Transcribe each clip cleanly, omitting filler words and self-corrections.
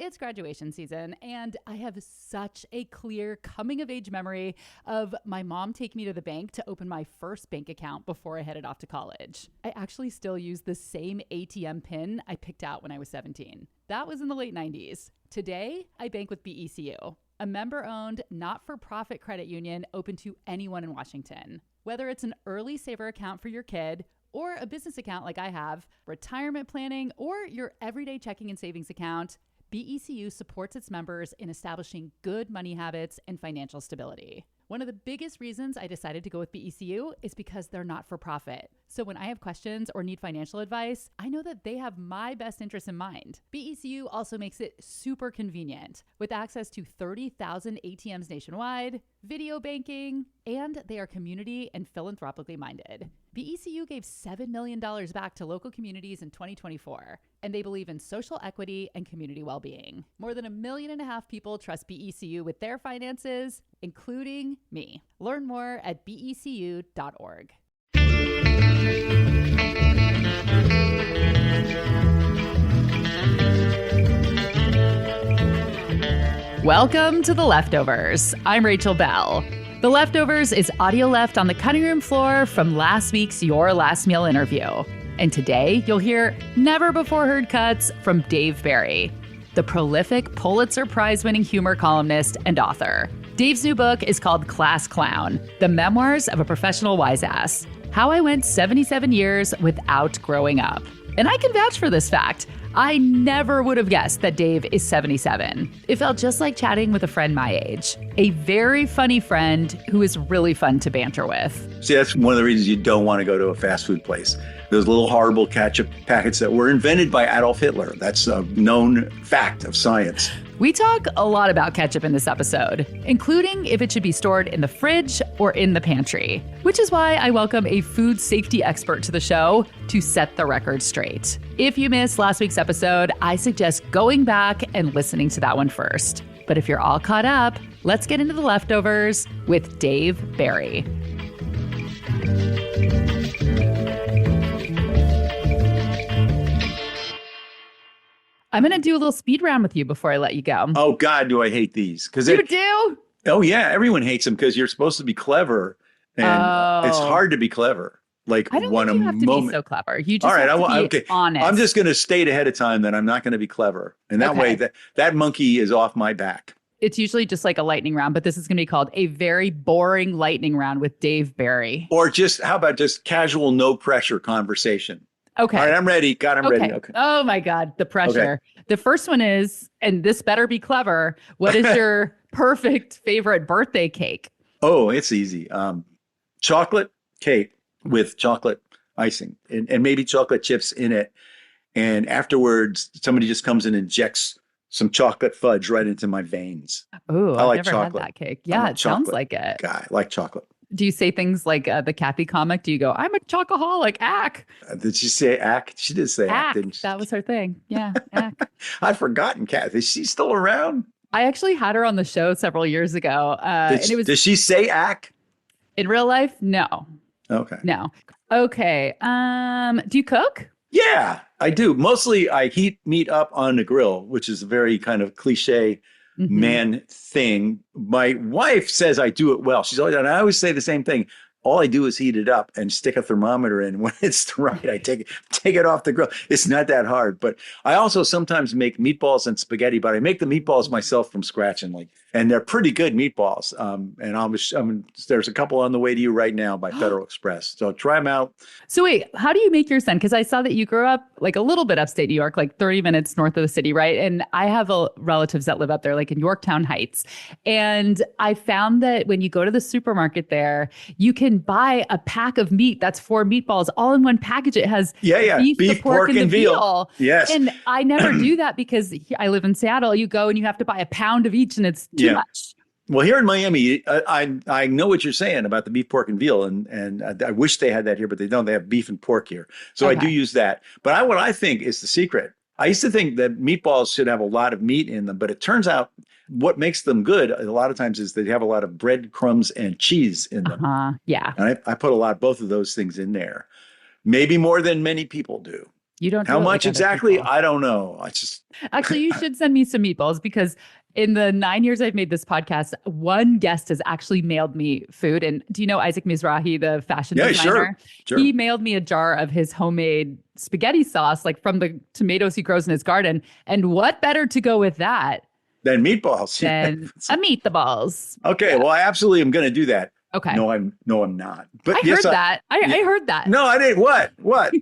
It's graduation season, and I have such a clear coming of age memory of my mom taking me to the bank to open my first bank account before I headed off to college. I actually still use the same ATM pin I picked out when I was 17. That was in the late 90s. Today, I bank with BECU, a member-owned, not-for-profit credit union open to anyone in Washington. Whether it's an early saver account for your kid, or a business account like I have, retirement planning, or your everyday checking and savings account, BECU supports its members in establishing good money habits and financial stability. One of the biggest reasons I decided to go with BECU is because they're not for profit. So when I have questions or need financial advice, I know that they have my best interests in mind. BECU also makes it super convenient with access to 30,000 ATMs nationwide, video banking, and they are community and philanthropically minded. BECU gave $7 million back to local communities in 2024, and they believe in social equity and community well-being. More than 1.5 million people trust BECU with their finances, including me. Learn more at becu.org. Welcome to The Leftovers. I'm Rachel Belle. The Leftovers is audio left on the cutting room floor from last week's Your Last Meal interview. And today, you'll hear never-before-heard cuts from Dave Barry, the prolific Pulitzer Prize-winning humor columnist and author. Dave's new book is called Class Clown, The Memoirs of a Professional Wise-Ass, How I Went 77 Years Without Growing Up. And I can vouch for this fact. I never would have guessed that Dave is 77. It felt just like chatting with a friend my age. A very funny friend who is really fun to banter with. See, that's one of the reasons you don't want to go to a fast food place. Those little horrible ketchup packets that were invented by Adolf Hitler. That's a known fact of science. We talk a lot about ketchup in this episode, including if it should be stored in the fridge or in the pantry, which is why I welcome a food safety expert to the show to set the record straight. If you missed last week's episode, I suggest going back and listening to that one first. But if you're all caught up, let's get into the leftovers with Dave Barry. I'm going to do a little speed round with you before I let you go. Oh, God, do I hate these. You do? Oh, yeah. Everyone hates them because you're supposed to be clever. And it's hard to be clever. Like, I don't think you have to be so clever. You just have to be honest. I'm just going to state ahead of time that I'm not going to be clever. And that way, that monkey is off my back. It's usually just like a lightning round, but this is going to be called a very boring lightning round with Dave Barry. Or how about just casual, no pressure conversation? Okay. All right, I'm ready. I'm ready. Okay. Oh my God, the pressure. Okay. The first one is, and this better be clever, what is your perfect favorite birthday cake? Oh, it's easy. Chocolate cake with chocolate icing and maybe chocolate chips in it. And afterwards, somebody just comes and injects some chocolate fudge right into my veins. Oh, I've never had that cake. Yeah, it sounds like it. Guy, I like chocolate. Do you say things like the Kathy comic? Do you go, I'm a chocoholic, ack? Did she say ack? She did say ack, didn't she? That was her thing. Yeah, ack. I'd forgotten Kathy. Is she still around? I actually had her on the show several years ago. Does she say ack? In real life? No. Okay. No. Okay. Do you cook? Yeah, I do. Mostly I heat meat up on the grill, which is a very kind of cliche man thing. My wife says I do it well. And I always say the same thing. All I do is heat it up and stick a thermometer in. When it's right, I take it off the grill. It's not that hard. But I also sometimes make meatballs and spaghetti, but I make the meatballs myself from scratch and they're pretty good meatballs. And there's a couple on the way to you right now by Federal Express. So try them out. So wait, how do you make yours then? Because I saw that you grew up like a little bit upstate New York, like 30 minutes north of the city, right? And I have relatives that live up there, like in Yorktown Heights. And I found that when you go to the supermarket there, you can buy a pack of meat that's 4 meatballs all in one package. It has beef, pork, and the veal. Yes. And I never do that because I live in Seattle. You go and you have to buy a pound of each and it's too much. Well, here in Miami, I know what you're saying about the beef, pork, and veal, and I wish they had that here, but they don't. They have beef and pork here, so I do use that. But what I think is the secret. I used to think that meatballs should have a lot of meat in them, but it turns out what makes them good a lot of times is they have a lot of breadcrumbs and cheese in them. Yeah, and I put both of those things in there, maybe more than many people do. You don't How do it like much other exactly? people. I don't know. I just, Actually, you should send me some meatballs because in the 9 years I've made this podcast, one guest has actually mailed me food. And do you know Isaac Mizrahi, the fashion yeah, sure. designer? Sure. He mailed me a jar of his homemade spaghetti sauce, like from the tomatoes he grows in his garden. And what better to go with that Then meatballs. than a meatballs? Okay. Yeah. Well, I absolutely am going to do that. Okay. No, I'm not. I But yes, heard that. yeah, I heard that. no, I didn't. What?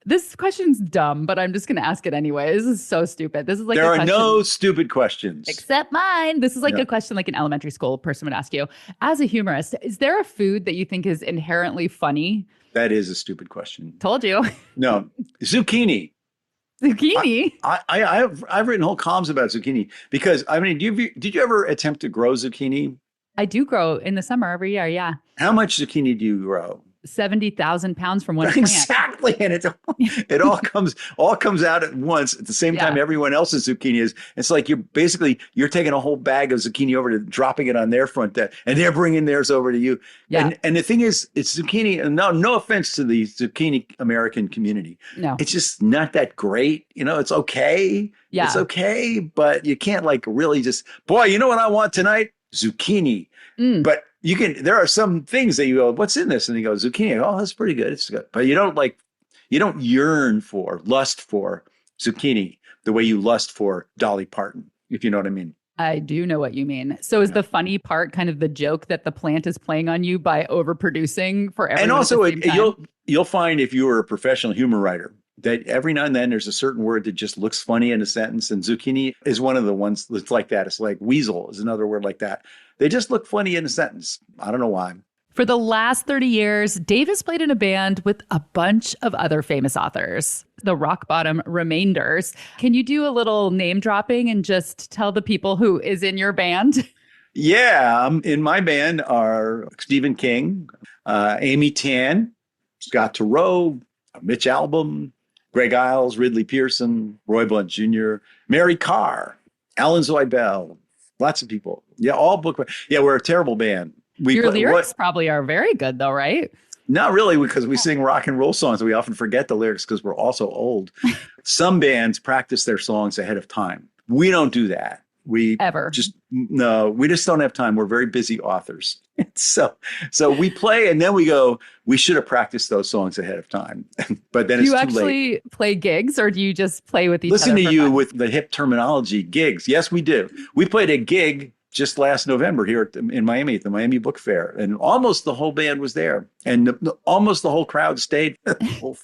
This question's dumb, but I'm just going to ask it anyway. This is so stupid. This is like There a are question, no stupid questions. except mine. This is like Yeah. a question like an elementary school person would ask you. As a humorist, is there a food that you think is inherently funny? That is a stupid question. Told you. No, zucchini. Zucchini. I've written whole columns about zucchini because I mean, did you ever attempt to grow zucchini? I do grow in the summer every year. Yeah. How much zucchini do you grow? 70,000 pounds from one plant. Exactly, and it all comes out at once at the same time Yeah. everyone else's zucchini is. It's like you're taking a whole bag of zucchini over to dropping it on their front deck, and they're bringing theirs over to you. Yeah. And the thing is, it's zucchini. And no offense to the zucchini American community, No. it's just not that great. It's okay. Yeah. It's okay, but you can't like really just, boy, you know what I want tonight? Zucchini. Mm. But there are some things that you go, what's in this? And you go, zucchini. Oh, that's pretty good. It's good. But you don't lust for zucchini the way you lust for Dolly Parton, if you know what I mean. I do know what you mean. So is the funny part kind of the joke that the plant is playing on you by overproducing for everyone? And also, at the same time? you'll find if you were a professional humor writer that every now and then there's a certain word that just looks funny in a sentence, and zucchini is one of the ones that's like that. It's like weasel is another word like that. They just look funny in a sentence. I don't know why. For the last 30 years, Dave has played in a band with a bunch of other famous authors, the Rock Bottom Remainders. Can you do a little name dropping and just tell the people who is in your band? Yeah, in my band are Stephen King, Amy Tan, Scott Turow, Mitch Albom, Greg Iles, Ridley Pearson, Roy Blunt Jr., Mary Carr, Alan Zoibel, lots of people. Yeah, all book. Yeah, we're a terrible band. Your lyrics probably are very good, though, right? Not really, because we sing rock and roll songs. We often forget the lyrics because we're also old. Some bands practice their songs ahead of time. We don't do that. We just don't have time. We're very busy authors. So we play and then we go, we should have practiced those songs ahead of time. But then it's too late. Do you actually play gigs or do you just play with each other? Listen to you with the hip terminology, gigs. Yes, we do. We played a gig just last November here in Miami at the Miami Book Fair, and almost the whole band was there, and almost the whole crowd stayed the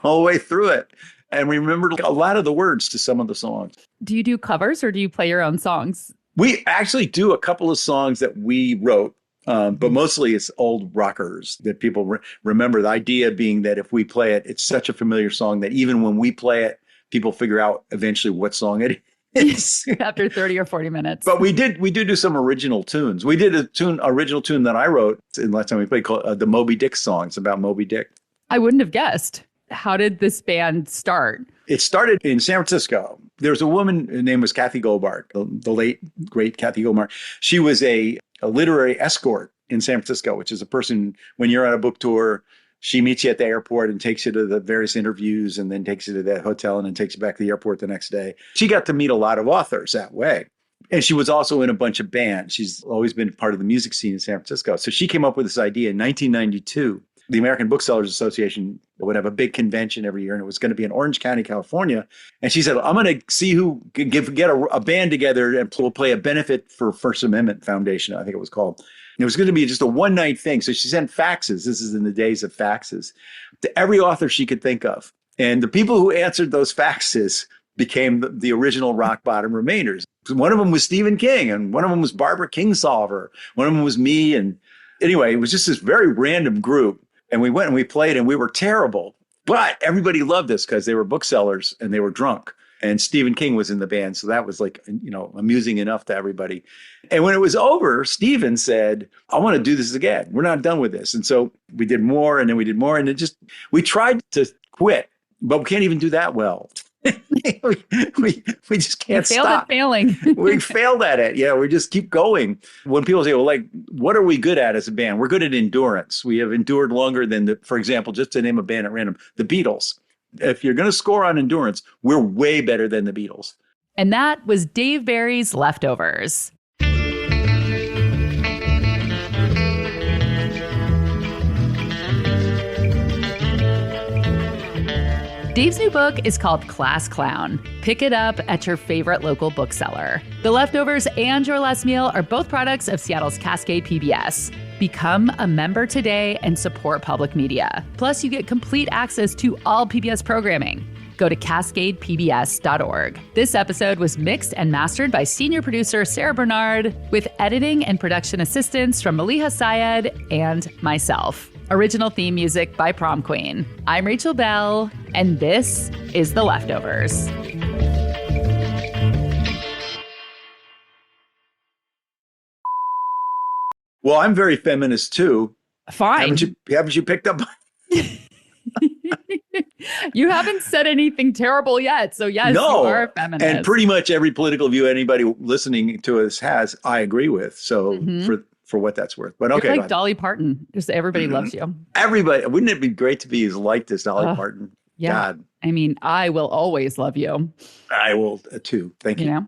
whole way through it, and we remembered a lot of the words to some of the songs. Do you do covers or do you play your own songs? We actually do a couple of songs that we wrote, but mostly it's old rockers that people remember. The idea being that if we play it, it's such a familiar song that even when we play it, people figure out eventually what song it is. After 30 or 40 minutes. But we do some original tunes. We did original tune that I wrote in the last time we played called the Moby Dick song. It's about Moby Dick. I wouldn't have guessed. How did this band start? It started in San Francisco. There was a woman, her name was Kathy Goldbart, the late, great Kathy Goldbart. She was a literary escort in San Francisco, which is a person, when you're on a book tour, she meets you at the airport and takes you to the various interviews and then takes you to the hotel and then takes you back to the airport the next day. She got to meet a lot of authors that way. And she was also in a bunch of bands. She's always been part of the music scene in San Francisco. So she came up with this idea in 1992. The American Booksellers Association would have a big convention every year, and it was going to be in Orange County, California. And she said, I'm going to see who can get a band together and we'll play a benefit for First Amendment Foundation, I think it was called. And it was going to be just a one-night thing. So she sent faxes. This is in the days of faxes to every author she could think of. And the people who answered those faxes became the original Rock Bottom Remainders. One of them was Stephen King, and one of them was Barbara Kingsolver. One of them was me. And anyway, it was just this very random group. And we went and we played, and we were terrible. But everybody loved us because they were booksellers and they were drunk. And Stephen King was in the band. So that was like, amusing enough to everybody. And when it was over, Stephen said, I want to do this again. We're not done with this. And so we did more and then we did more. And we tried to quit, but we can't even do that well. we just can't Failed stop. at failing. We failed at it. Yeah, we just keep going. When people say, well, like, what are we good at as a band? We're good at endurance. We have endured longer than, for example, just to name a band at random, the Beatles. If you're going to score on endurance, we're way better than the Beatles. And that was Dave Barry's Leftovers. Dave's new book is called Class Clown. Pick it up at your favorite local bookseller. The Leftovers and Your Last Meal are both products of Seattle's Cascade PBS. Become a member today and support public media. Plus, you get complete access to all PBS programming. Go to cascadepbs.org. This episode was mixed and mastered by senior producer Sarah Bernard, with editing and production assistance from Maliha Syed and myself. Original theme music by Prom Queen. I'm Rachel Belle, and this is The Leftovers. Well, I'm very feminist too. Fine. Haven't you picked up? You haven't said anything terrible yet, so yes, No, you are a feminist. And pretty much every political view anybody listening to us has, I agree with. So for what that's worth. But okay, you're like Dolly Parton. Just everybody loves you. Everybody. Wouldn't it be great to be as liked as Dolly Parton? Yeah. God. I mean, I will always love you. I will too. Thank you. You know?